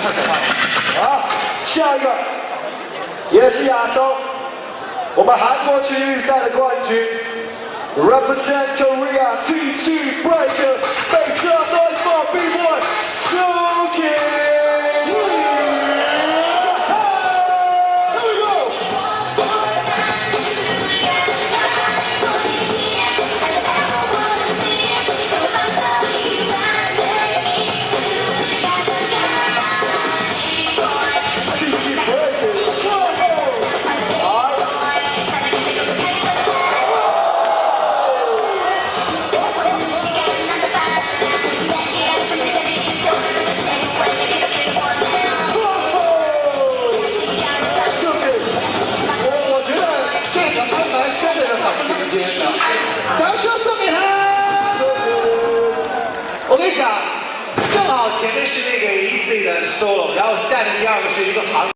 太可怕了。好，下一个也是亚洲，我们韩国区预赛的冠军 ，represent Korea TG Breaker， make some noise for B-Boy Suki。 我跟你讲，正好前面是那个 EC 的 solo， 然后下面第二个是一个韩。